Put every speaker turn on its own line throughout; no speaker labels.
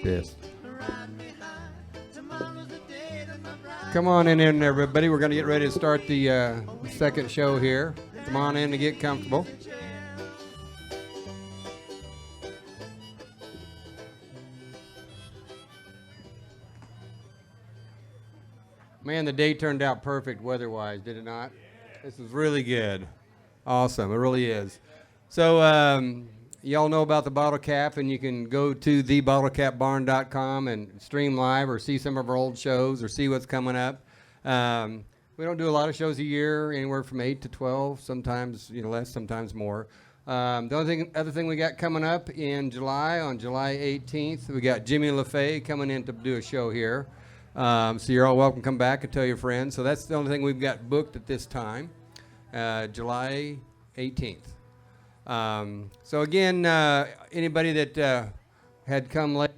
Yes. Come on in, everybody. We're going to get ready to start the second show here. Come on in and get comfortable. Man, the day turned out perfect weather-wise, did it not? This is really good. Awesome. It really is. So y'all know about the bottle cap, and you can go to thebottlecapbarn.com and stream live or see some of our old shows or see what's coming up. We don't do a lot of shows a year, anywhere from 8 to 12, sometimes less, sometimes more. The other thing we got coming up in July, on July 18th, we got Jimmy LaFay coming in to do a show here. So you're all welcome to come back and tell your friends. So that's the only thing we've got booked at this time, July 18th. So again, anybody that had come late,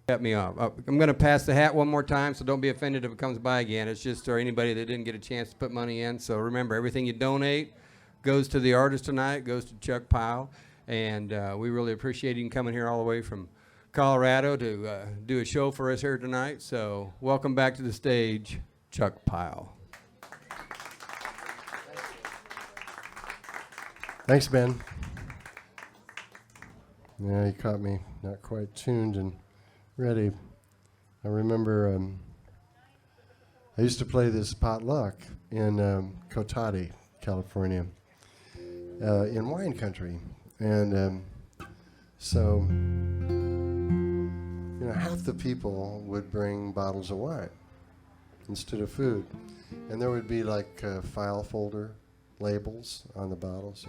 cut me off. I'm going to pass the hat one more time, so don't be offended if it comes by again. It's just for anybody that didn't get a chance to put money in. So remember, everything you donate goes to the artist tonight, goes to Chuck Pyle, and we really appreciate you coming here all the way from Colorado to do a show for us here tonight. So welcome back to the stage, Chuck Pyle.
Thanks, Ben. Yeah, you caught me not quite tuned and ready. I remember I used to play this potluck in Cotati, California, in wine country. And so half the people would bring bottles of wine instead of food. And there would be like file folder labels on the bottles,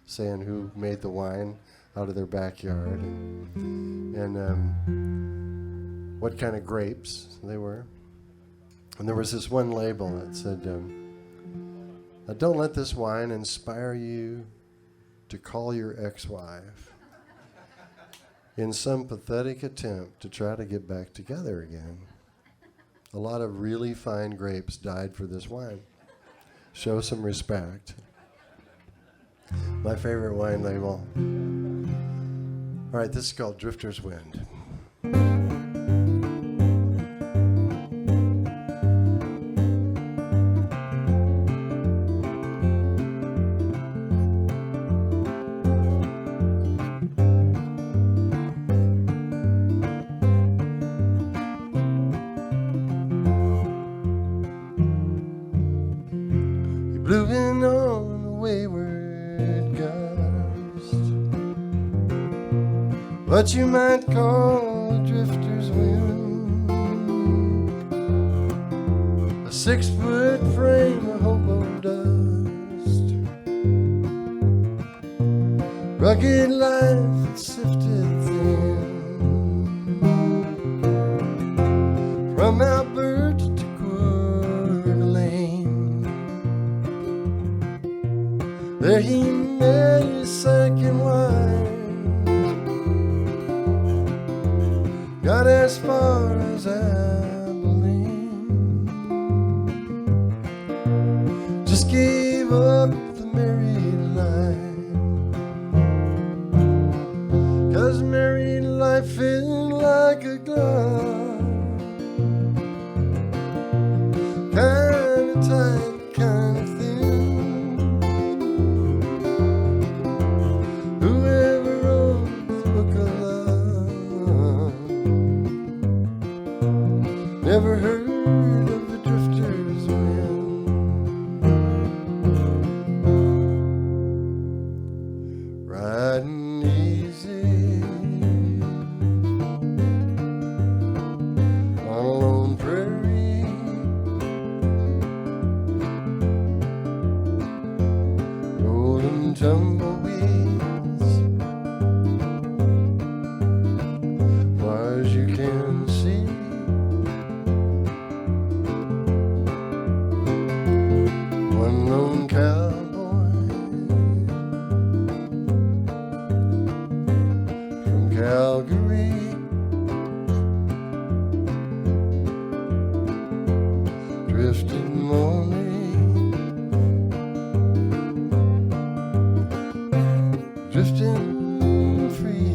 saying who made the wine out of their backyard and what kind of grapes they were. And there was this one label that said, don't let this wine inspire you to call your ex-wife in some pathetic attempt to try to get back together again. A lot of really fine grapes died for this wine. Show some respect. My favorite wine label. All right, this is called Drifter's Wind. Blew in on a wayward gust, what you might call a drifter's wind, a 6-foot frame of hobo dust, rugged life that sifted thin, from Albert to Coeur d'Alene. There he met his second wife, got as far as Abilene, just gave up the married life, 'cause married life felt like a glove, kind of tight, kind of thin. Never heard of the drifter's wind. Riding easy on a lone prairie, rolling tumbleweeds, far as you can see. One lone cowboy from Calgary, drifting lonely, drifting free.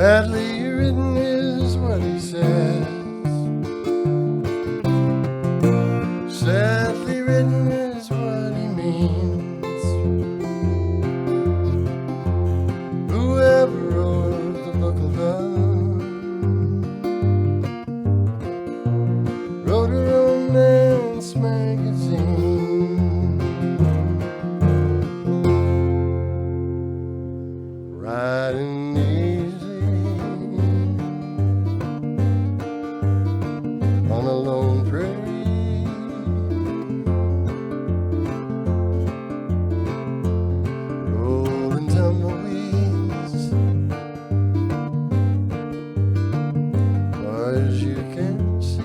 Badly written is what he says. Sadly written is what he means. Whoever wrote the book of love wrote a romance magazine. Riding easy on a lone prairie, rolling tumbleweeds, far as you can see.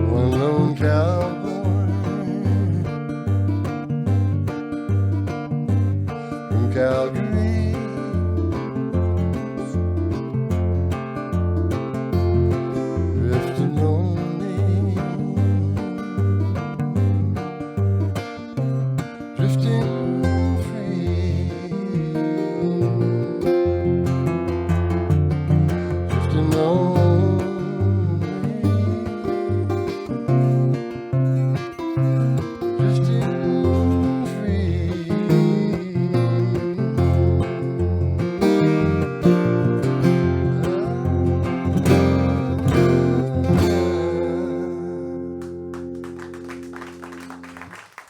One lone cowboy from Calgary, drifting lonely, drifting free, drifting lonely, drifting free.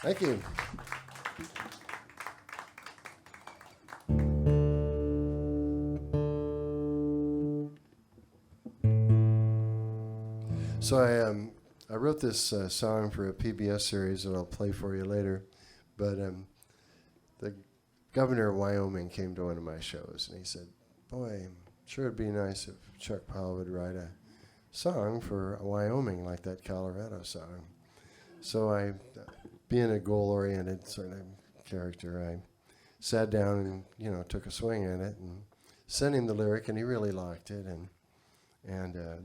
Thank you. So I wrote this song for a PBS series that I'll play for you later, but the governor of Wyoming came to one of my shows and he said, "Boy, sure it'd be nice if Chuck Pyle would write a song for Wyoming like that Colorado song." So I, being a goal-oriented sort of character, I sat down and took a swing at it and sent him the lyric, and he really liked it. And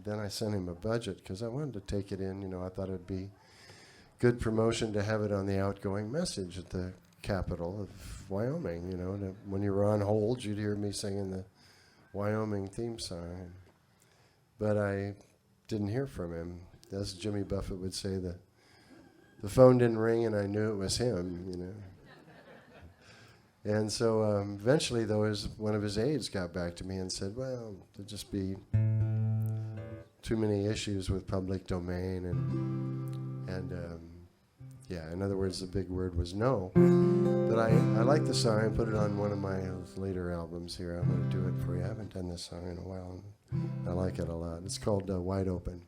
then I sent him a budget because I wanted to take it in. I thought it'd be good promotion to have it on the outgoing message at the capital of Wyoming. That when you were on hold, you'd hear me singing the Wyoming theme song. But I didn't hear from him. As Jimmy Buffett would say, the phone didn't ring, and I knew it was him. And so eventually, though, one of his aides got back to me and said, "Well, there'd just be too many issues with public domain," and in other words, the big word was no. But I like the song. I put it on one of my later albums here. I'm going to do it for you. I haven't done this song in a while. I like it a lot. It's called Wide Open.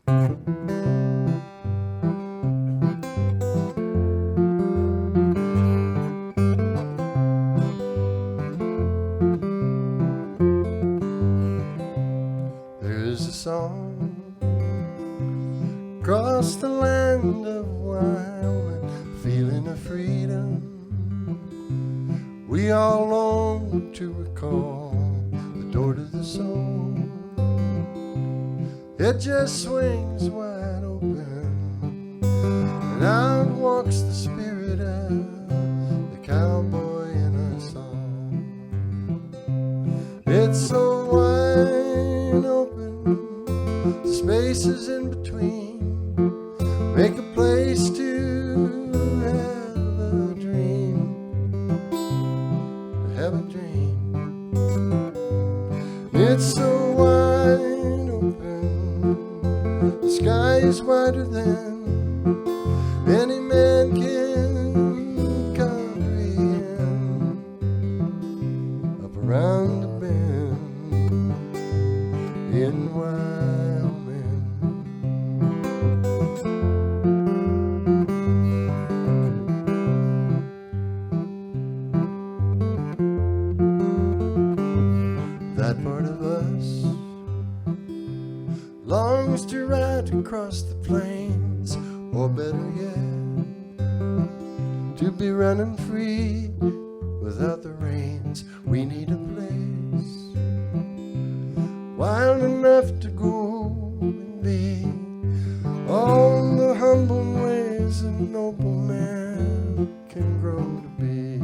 There's a song across the land of Wyoming, feeling of freedom. We all long to recall the door to the soul. It just swings wide open, and out walks the spirit of the cowboy in us all. It's so wide open, the spaces in between make a place to have a dream, have a dream. It's so wide open, the sky is wider than any man can comprehend. Up around the bend in Wyoming. That part of us longs to ride across the plains, or better yet, to be running free without the reins. We need a place wild enough to go and be all the humble ways a noble man can grow to be.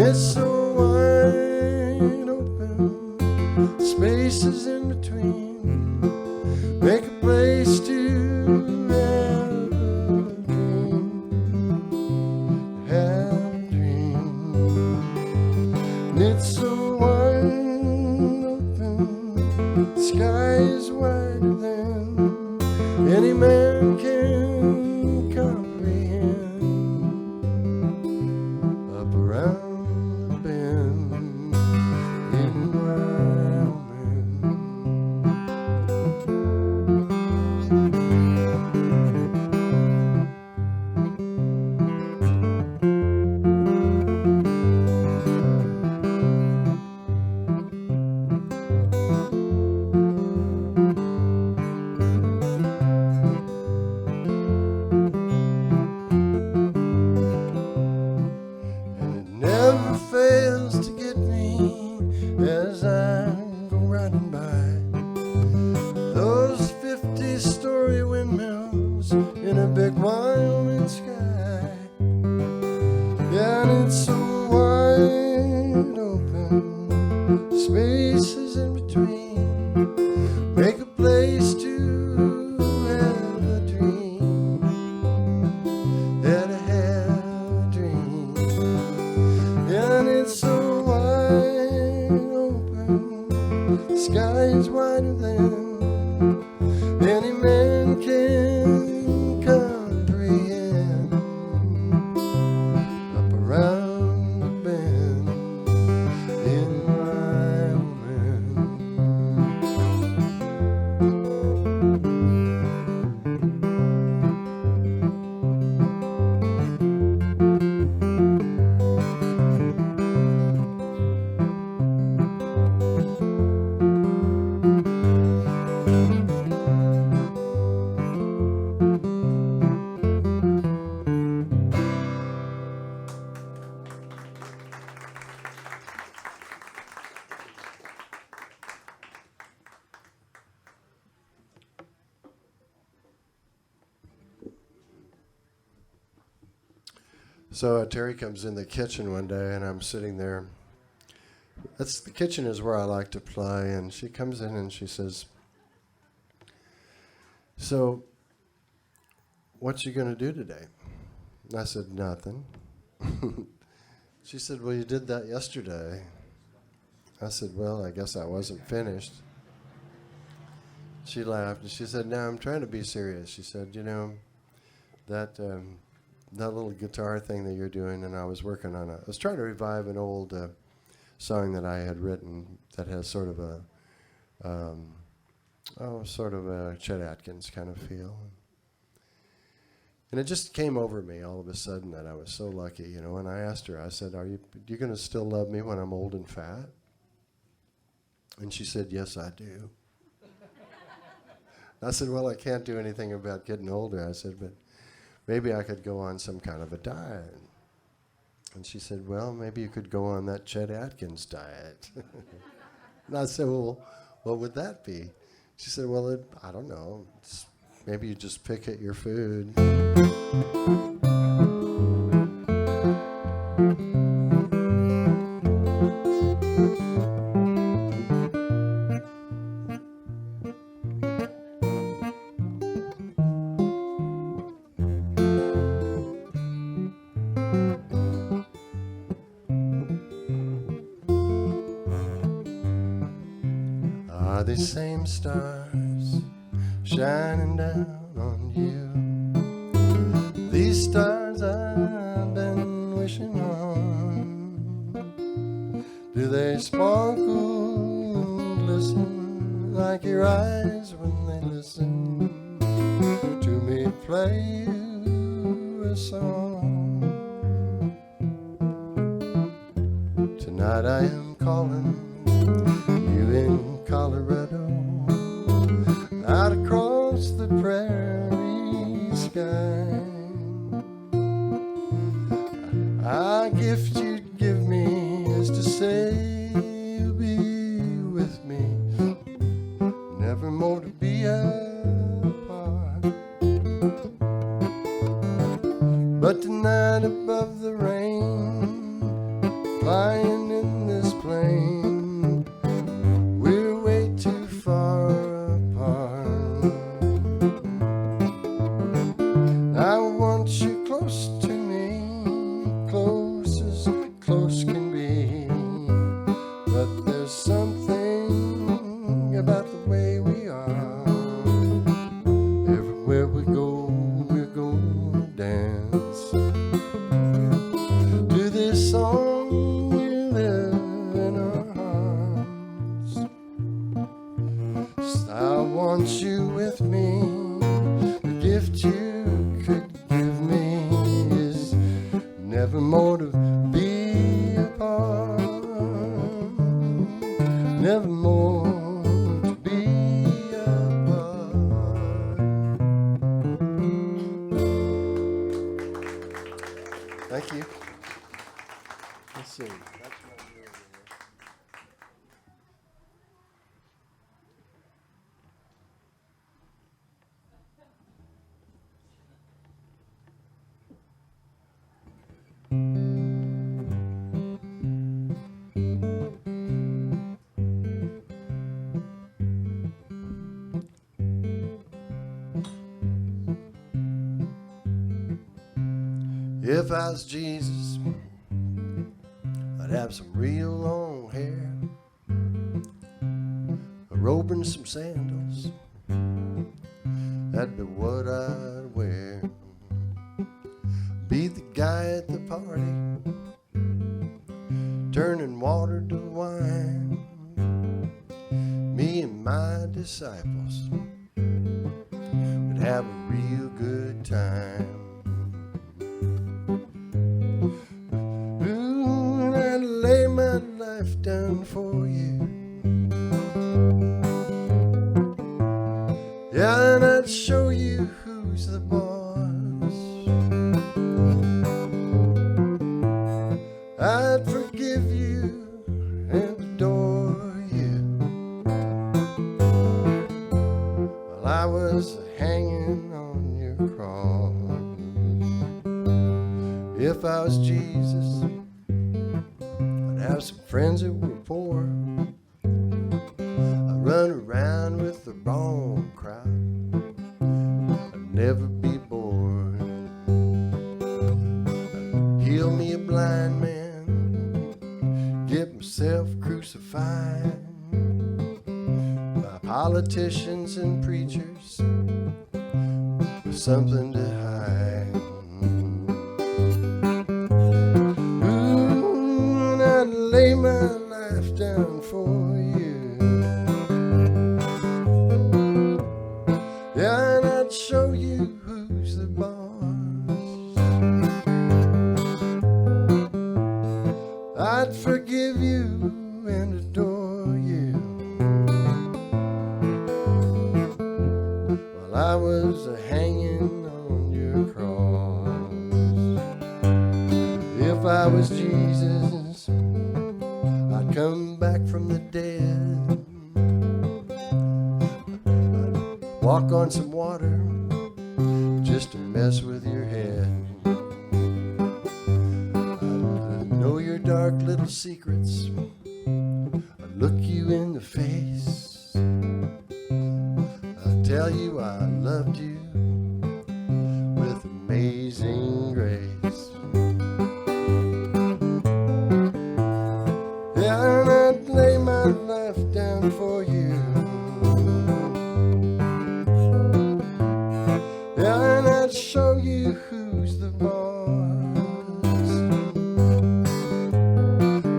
it's so wide open, spaces in between, make a place to have a dream, have a dream. And it's so wide open, the sky is wider than any man can comprehend. Up around the bend in Wyoming. Never fails to get me as I go riding by those 50-story windmills in a big Wyoming sky. Yeah, and it's so wide open, spaces in between, make a place to have a dream, yeah, to have a dream. And it's so wide open, the sky is wider than any man can comprehend. Up around the bend in Wyoming. So Terry comes in the kitchen one day, and I'm sitting there. The kitchen is where I like to play, and she comes in and she says, "So, what you gonna do today?" And I said, "Nothing." She said, "Well, you did that yesterday." I said, "Well, I guess I wasn't finished." She laughed and she said, "No, I'm trying to be serious." She said, "You know, that little guitar thing that you're doing," and I was working on I was trying to revive an old song that I had written that has sort of a Chet Atkins kind of feel. And it just came over me all of a sudden that I was so lucky, you know. And I asked her, I said, "Are you going to still love me when I'm old and fat?" And she said, "Yes, I do." I said, "Well, I can't do anything about getting older." I said, "But maybe I could go on some kind of a diet." And she said, "Well, maybe you could go on that Chet Atkins diet." And I said, "Well, what would that be?" She said, "Well, I don't know. Maybe you just pick at your food." Are these same stars shining down on you? These stars I've been wishing on, do they sparkle and glisten like your eyes when they listen to me play you a song? Tonight I am calling you in Colorado, out across the prairie sky. A gift you'd give me is to say you'll be with me, never more to be apart. But tonight above the rain, flying in this plane. We're way too far apart. I want you close to me, close as close can be. But there's something about the way we are. Everywhere we go, we're gonna dance to this song we live in our hearts. I want you with me. The gift you could give me is never more to be apart. Never more to be apart. Thank you. Let's see. If I was Jesus, I'd have some real long hair, a robe and some sandals. That'd be what I'd wear. Be the guy at the party, turning water to wine. Me and my disciples would have a real good time. Lay my life down for you. Yeah, and I'd show you who's the boss. I'd forgive you and adore you. While I was hanging on your cross. If I was Jesus, have some friends that were poor. I run around with the wrong crowd. I'd never be bored. I'd heal me a blind man, get myself crucified by politicians and preachers with something to hide. Lay my life down for you. Yeah, and I'd show you who's the boss. I'd forgive you and adore you. While I was hanging on your cross. If I was Jesus, I'd come back from the dead. I'd walk on some water just to mess with your head. I'd know your dark little secrets. I'd look you in the face. I'd tell you I loved you with amazing grace. And I'd lay my life down for you. And I'd show you who's the boss.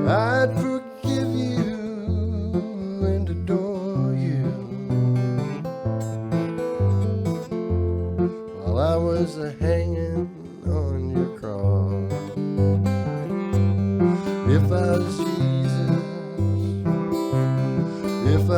I'd forgive you and adore you. While I was hanging on your cross. If I was Jesus, if I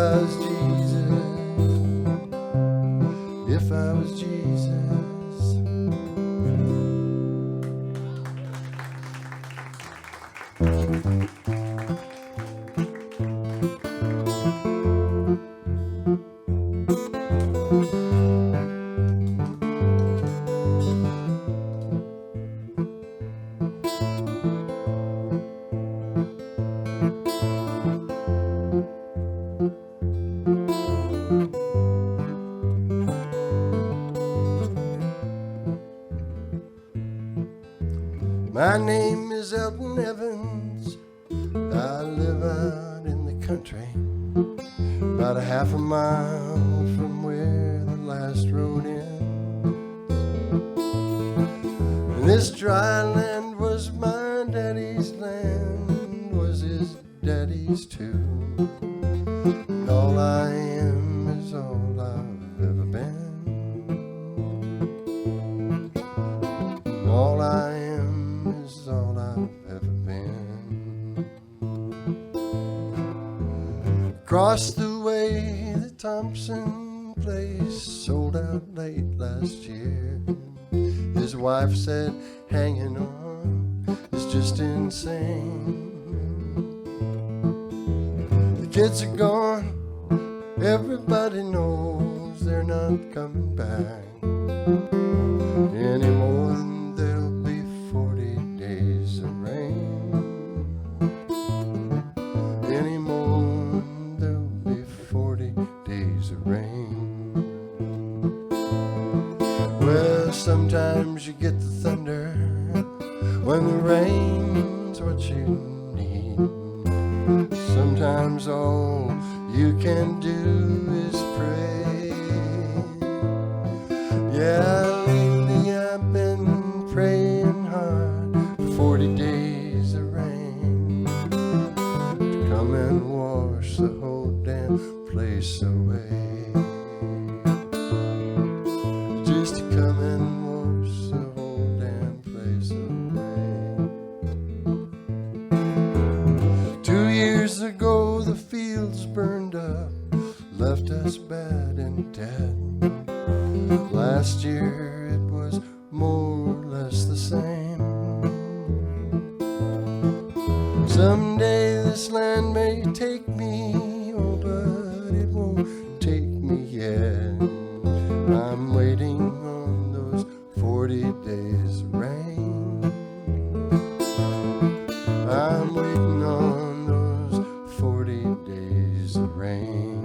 My name is Elton Evans. I live out in the country, about a half a mile from where the last road ends. And this dry land was my daddy's land, was his daddy's too. And all I am is all I've ever been. And all I am is all I've ever been. Across the way, the Thompson place sold out late last year. His wife said, hanging on is just insane. The kids are gone, everybody knows they're not coming back any more than there'll be 40 days of rain. Any more than there'll be 40 days of rain. Well, sometimes you get the thunder when the rain's what you need. Sometimes all you can do is pray. Yeah, lately I've been praying hard for 40 days of rain to come and wash the whole damn place away. Just to come and wash the whole damn place away. 2 years ago the fields burned up, left us bad and dead. Last year it was more or less the same. Someday this land may take me, oh, but it won't take me yet. I'm waiting on those 40 days of rain. I'm waiting on those 40 days of rain.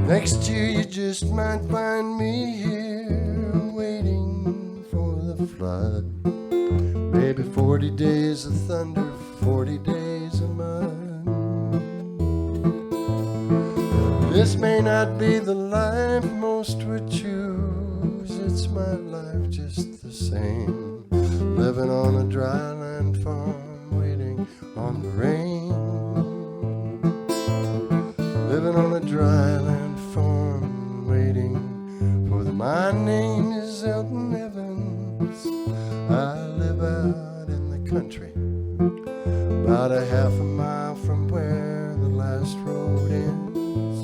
Next year you just might find me here waiting for the flood. Maybe 40 days of thunder, 40 days of mud. This may not be the life most would choose. It's my life just the same. Living on a dry land farm, waiting on the rain. Living on a dry land farm, waiting for the. My name is Elton Evans. I live out in the country, about a half a mile from where the last road ends.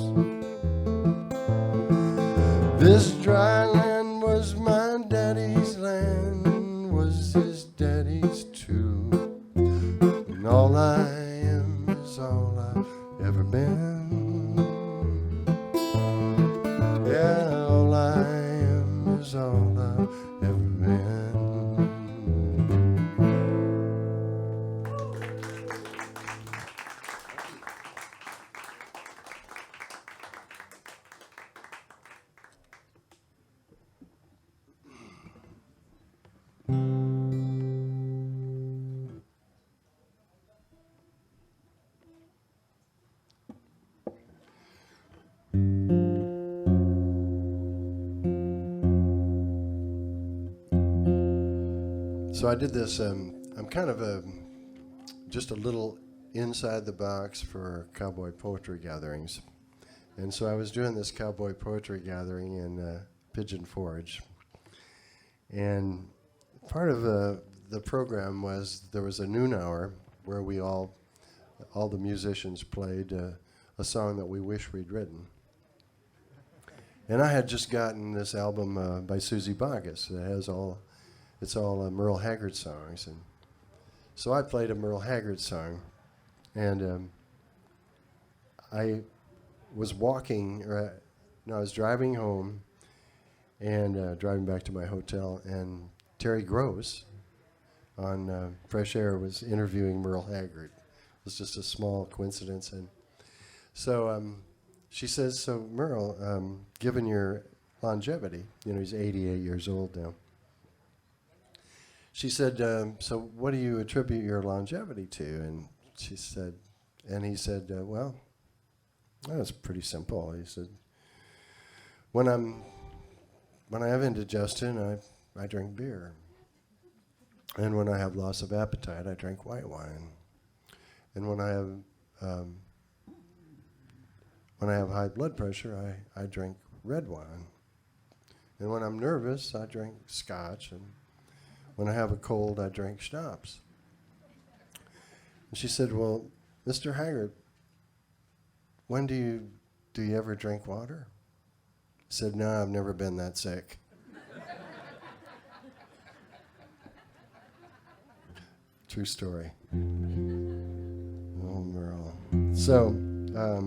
This dry land was my daddy's land, was his daddy's too. And all I am is all I've ever been. Yeah, all I am is all I've ever been. So I did this, I'm kind of just a little inside the box for cowboy poetry gatherings. And so I was doing this cowboy poetry gathering in Pigeon Forge. And part of the program was there was a noon hour where we all the musicians played a song that we wish we'd written. And I had just gotten this album by Susie Boggess that has all it's all Merle Haggard songs. And so I played a Merle Haggard song, and I was walking, I was driving home and driving back to my hotel, and Terry Gross on Fresh Air was interviewing Merle Haggard. It was just a small coincidence. And so she says, so Merle, given your longevity, he's 88 years old now. She said, so what do you attribute your longevity to? And he said, well, it's pretty simple. He said, when I have indigestion, I drink beer. And when I have loss of appetite, I drink white wine. And when I have high blood pressure, I drink red wine. And when I'm nervous, I drink scotch. And when I have a cold, I drink schnapps. And she said, well, Mr. Haggard, when do you ever drink water? I said, no, I've never been that sick. True story. Oh, Merle. So, I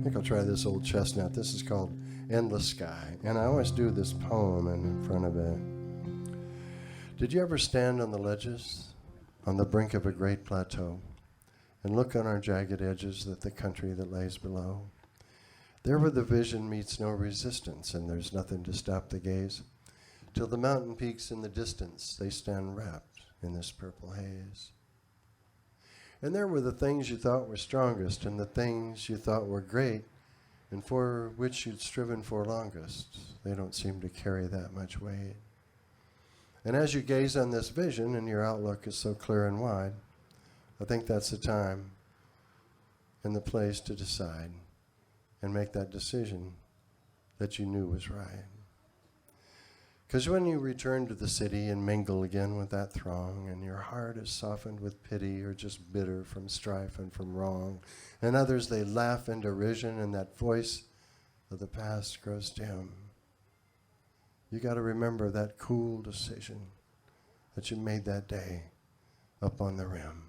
think I'll try this old chestnut. This is called Endless Sky. And I always do this poem in front of it. Did you ever stand on the ledges, on the brink of a great plateau, and look on our jagged edges at the country that lays below? There where the vision meets no resistance, and there's nothing to stop the gaze, till the mountain peaks in the distance, they stand wrapped in this purple haze. And there were the things you thought were strongest, and the things you thought were great, and for which you'd striven for longest. They don't seem to carry that much weight. And as you gaze on this vision, and your outlook is so clear and wide, I think that's the time and the place to decide and make that decision that you knew was right. Because when you return to the city and mingle again with that throng, and your heart is softened with pity or just bitter from strife and from wrong, and others they laugh in derision, and that voice of the past grows dim, you got to remember that cool decision that you made that day up on the rim.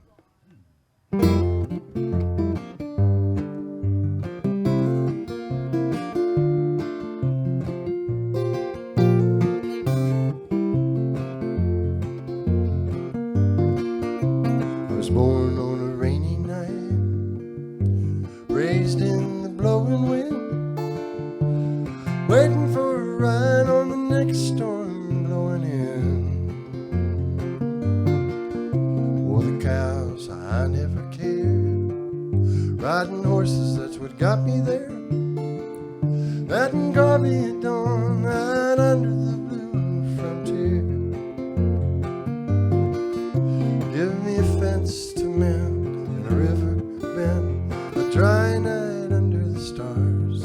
Born on a rainy night, raised in the blowing wind, waiting for a ride on the next storm blowing in. For the cows, I never cared. Riding horses, that's what got me there. That and Garvey at dawn, right under the blue frontier. Give me a fence to mend and a river bend, a dry night under the stars,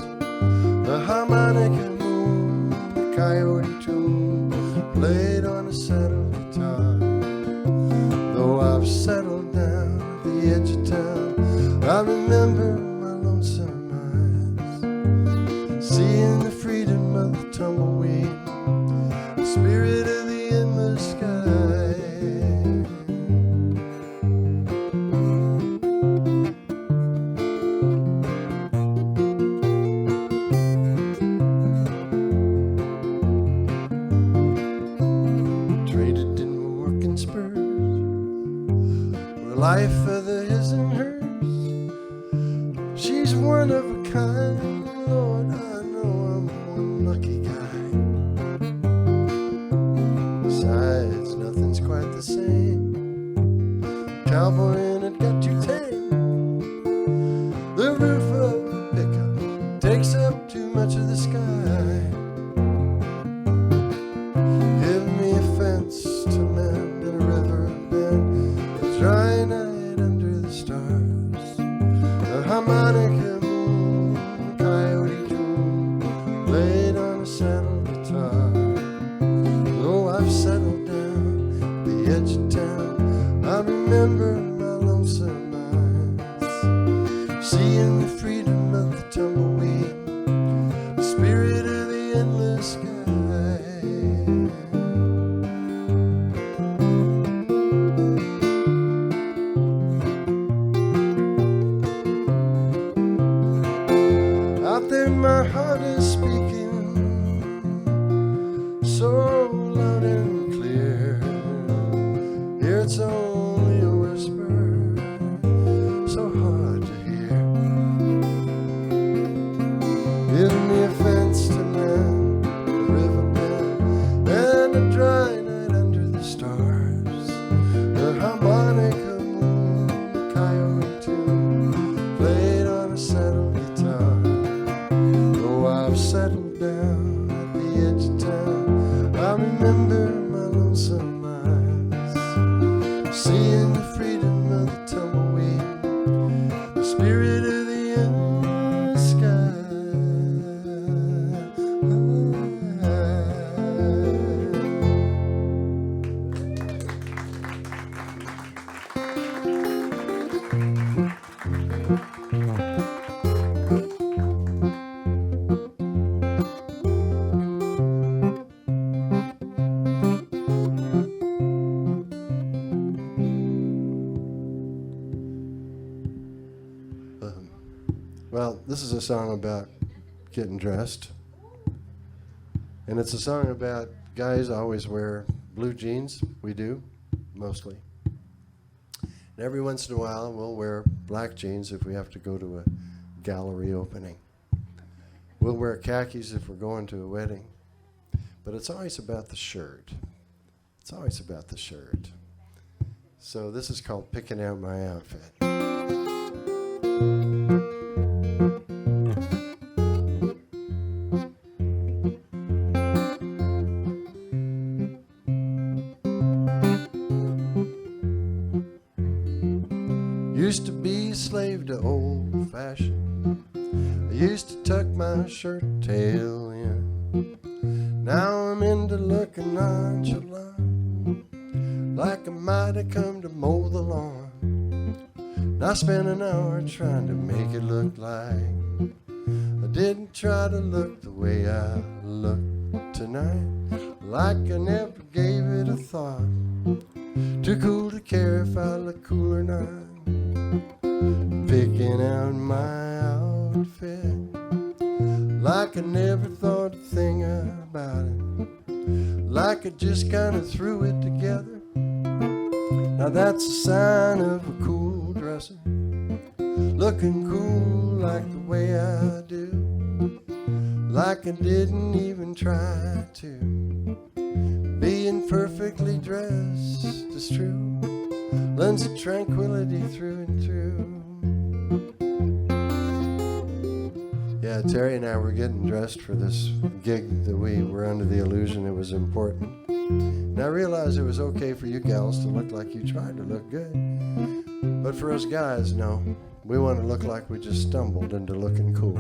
a harmonica moon, a coyote tune played on a settled guitar. Though I've settled down at the edge of town, I remember my lonesome eyes, seeing the freedom of the tumbleweed, the spirit of the endless sky. Life of the his and hers, she's one of a kind. Lord, I know I'm one lucky guy. Besides, nothing's quite the same. Cowboy and it got too tame. The roof of a pickup takes up too much of the sky. Give me a fence to mend and a river bend, a dry night under the stars, a harmonica moon, a coyote tune played on a saddle guitar. Though I've settled down at the edge of town, I remember my so loud and clear. Here it's only a whisper, so hard to hear. Give me a fence to mend, a riverbed, and a dry night under the stars. A harmonica moon, a coyote tune, played on a settled guitar. Oh, I've settled down at the edge of town. I remember my lonesome eyes, seeing the freedom of the tumbleweed, the spirit of the young sky. Well, this is a song about getting dressed. And it's a song about guys always wear blue jeans. We do, mostly. And every once in a while, we'll wear black jeans if we have to go to a gallery opening. We'll wear khakis if we're going to a wedding. But it's always about the shirt. It's always about the shirt. So this is called Picking Out My Outfit. Used to be a slave to old fashioned. I used to tuck my shirt tail in. Now I'm into looking nonchalant, like I might have come to mow the lawn. And I spent an hour trying to make it look like I didn't try to look the way I look tonight, like I never gave it a thought. Too cool to care if I look cool or not. Picking out my outfit, like I never thought a thing about it, like I just kind of threw it together. Now that's a sign of a cool dresser, looking cool like the way I do, like I didn't even try to. Being perfectly dressed is true, lends a tranquility through and through. Yeah, Terry and I were getting dressed for this gig that we were under the illusion it was important. And I realized it was okay for you gals to look like you tried to look good. But for us guys, no. We want to look like we just stumbled into looking cool.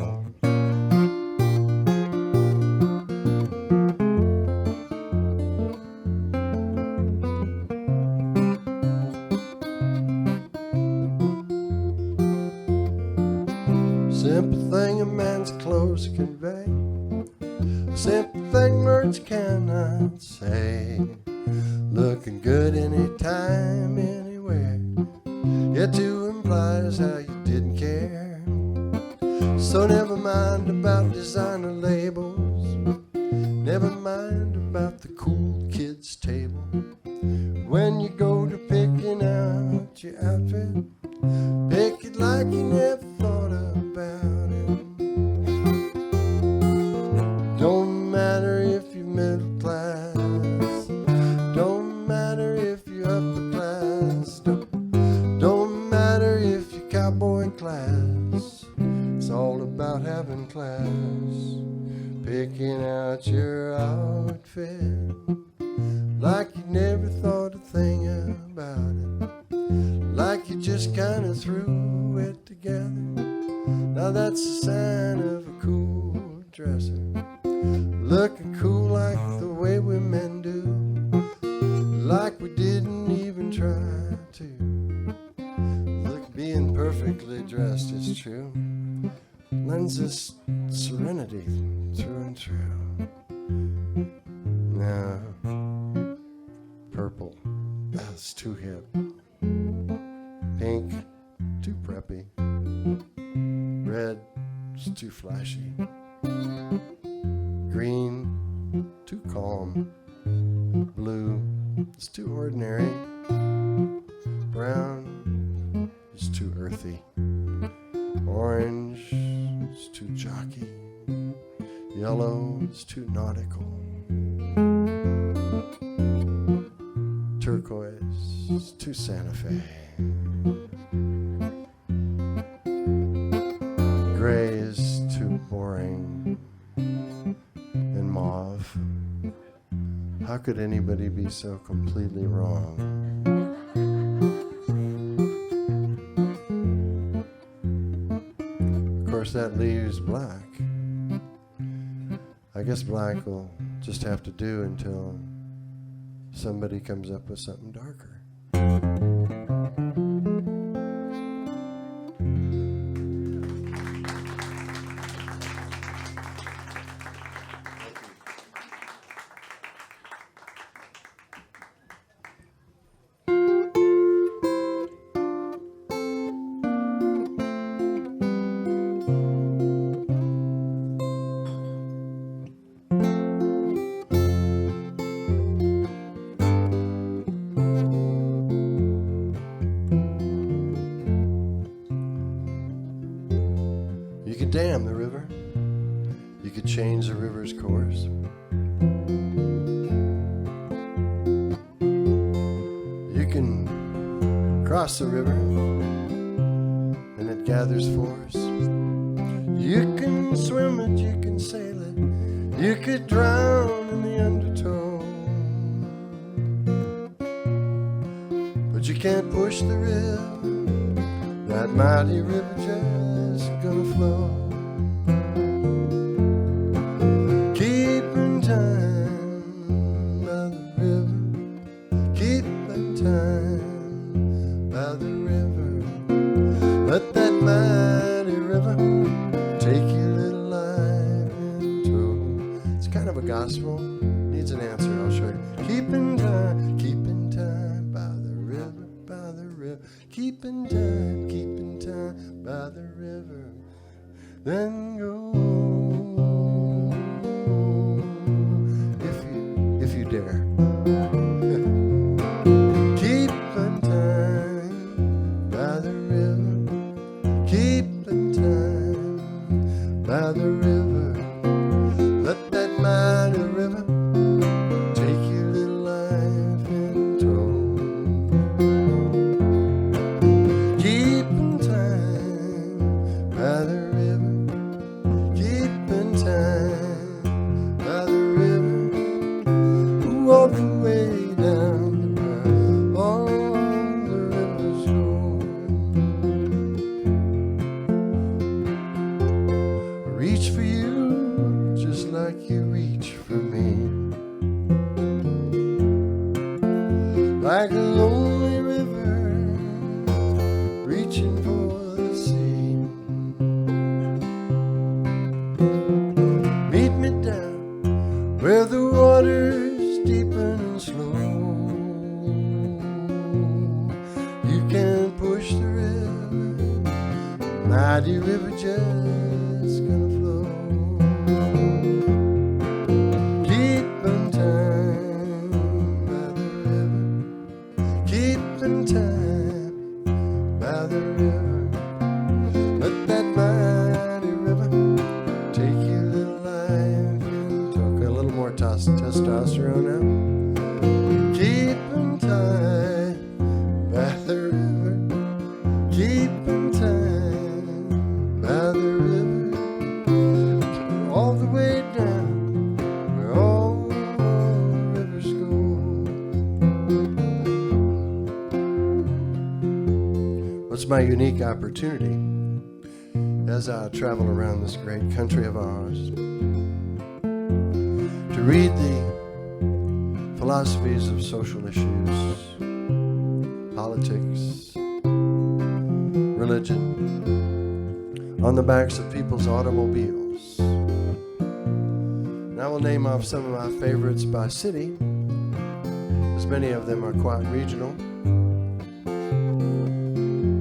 Simple thing a man's clothes convey, simple thing words cannot say. Looking good anytime, anywhere, yet to imply is how you didn't care. So never mind about designer labels, never mind about the cool kids table. When you go to picking out your outfit, pick it like you never thought about it. Don't matter if you're middle class, don't matter if you're upper class, don't matter if you're cowboy class. It's all about having class. Picking out your outfit, like you never thought a thing about it, like you just kind of threw it together. Now that's a sign of a cool dresser, looking cool like the way we men do, like we didn't even try to. Look, being perfectly dressed is true, lends us serenity through and through. Now, purple, that's too hip. Pink, too preppy. Red, it's too flashy. Green, too calm. Blue is too ordinary. Brown is too earthy. Orange is too jockey. Yellow is too nautical. Turquoise is too Santa Fe. Gray is too boring. And mauve. How could anybody be so completely wrong? Of course, that leaves black. I guess black will just have to do until somebody comes up with something darker. You could dam the river. You could change the river's course. You can cross the river and it gathers force. You can swim it, you can sail it. You could drown in the undertow. But you can't push the river. That mighty river just gonna flow. Keep in time by the river. Keep in time by the river. Let that mighty river take your little life in tow. It's kind of a gospel. Needs an answer. I'll show you. Keep in time by the river, by the river. Keep in time by the river. Then go if you dare. Keep in time by the river. Keep in time by the river. Let that mighty river take your little life in tow. Keep in time by the river. Keep in time by the river. All the way down the river, all the rivers go. Reach for you just like you reach for me. Like a lonely river reaching for the sea. Meet me down where the water's deepen and slow. You can push the river, mighty river just gonna flow. Keep in time by the river. Keep in time by the river. Let that mighty river take your little life in tow. A little more testosterone now. Keep in time by the river. Keep in time by the river. All the way down where all rivers go. What's my unique opportunity as I travel around this great country of ours? To read the philosophies of social issues, politics, religion, on the backs of people's automobiles. And I will name off some of my favorites by city, as many of them are quite regional.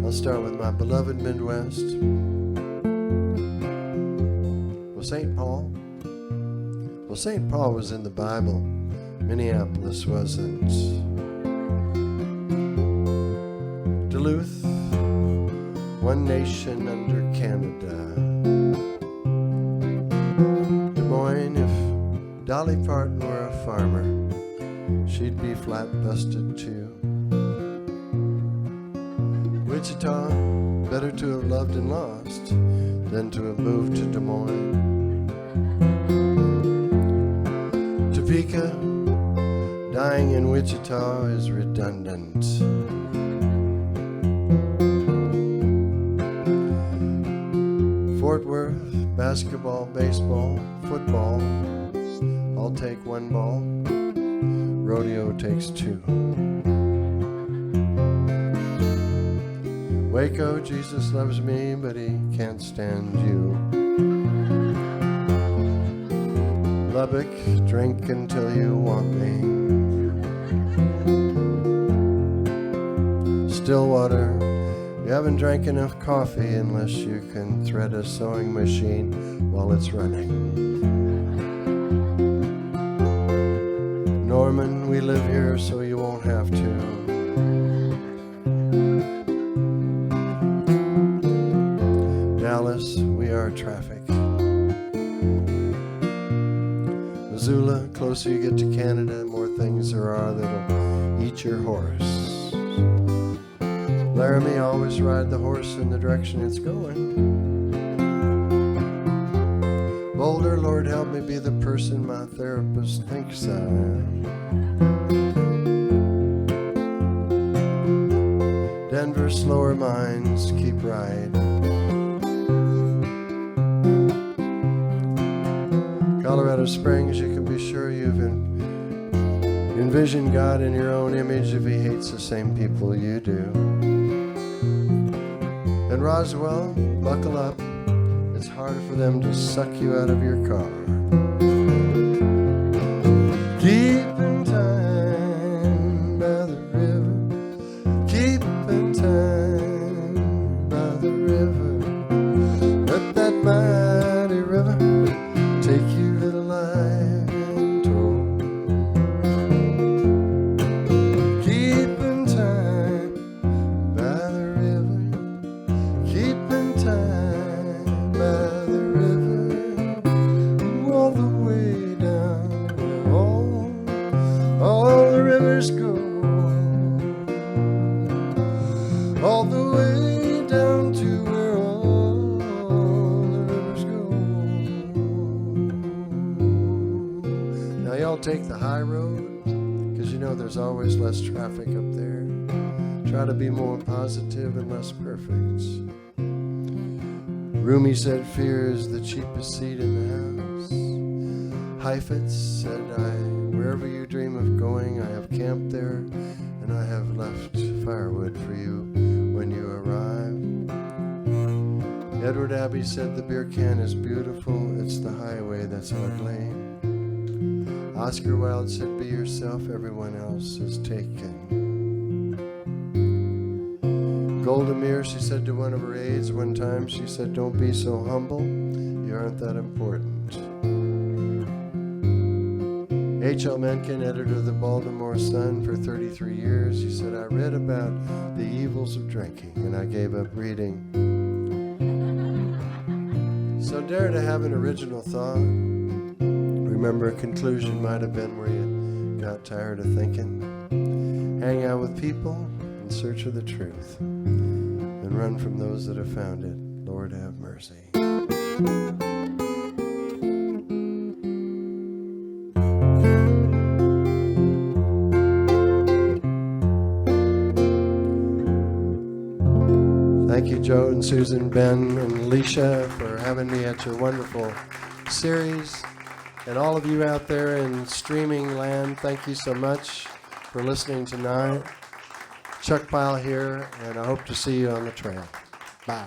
I'll start with my beloved Midwest. Well, St. Paul, Well, St. Paul was in the Bible. Minneapolis wasn't. Duluth, one nation under Canada. Des Moines, if Dolly Parton were a farmer, she'd be flat busted too. Wichita, better to have loved and lost than to have moved to Des Moines. Topeka, dying in Wichita is redundant. Fort Worth, basketball, baseball, football, I'll take one ball. Rodeo takes two. Waco, Jesus loves me, but he can't stand you. Lubbock, drink until you want me. Stillwater, you haven't drank enough coffee unless you can thread a sewing machine while it's running. Norman, we live here so you won't have to. Dallas, we are traffic. Missoula, closer you get to Canada, the more things there are that'll eat your horse. Laramie, always ride the horse in the direction it's going. Boulder, Lord help me be the person my therapist thinks I am. Denver, slower minds keep riding. Colorado Springs, you can be sure you've envisioned God in your own image if he hates the same people you do. And Roswell, buckle up. It's harder for them to suck you out of your car. Keeping time by the river, keeping time by the river. Let that mighty river take you alive and told. Keeping time by the river, keeping time by the river, all the way down where all the rivers go, all the way down to where all the rivers go. Now y'all take the high road, because you know there's always less traffic up there. Try to be more positive and less perfect. Rumi said fear is the cheapest seat in the house. Heifetz said, wherever you dream of going, I have camped there, and I have left firewood for you when you arrive. Edward Abbey said the beer can is beautiful, it's the highway that's ugly. Oscar Wilde said, be yourself, everyone else is taken. Golda Meir, she said to one of her aides one time, she said, don't be so humble, you aren't that important. H.L. Mencken, editor of the Baltimore Sun for 33 years, he said, I read about the evils of drinking and I gave up reading. So dare to have an original thought. Remember, a conclusion might have been where you got tired of thinking. Hang out with people in search of the truth and run from those that have found it. Lord have mercy. Thank you, Joe and Susan, Ben and Alicia, for having me at your wonderful series. And all of you out there in streaming land, thank you so much for listening tonight. Chuck Pyle here, and I hope to see you on the trail. Bye.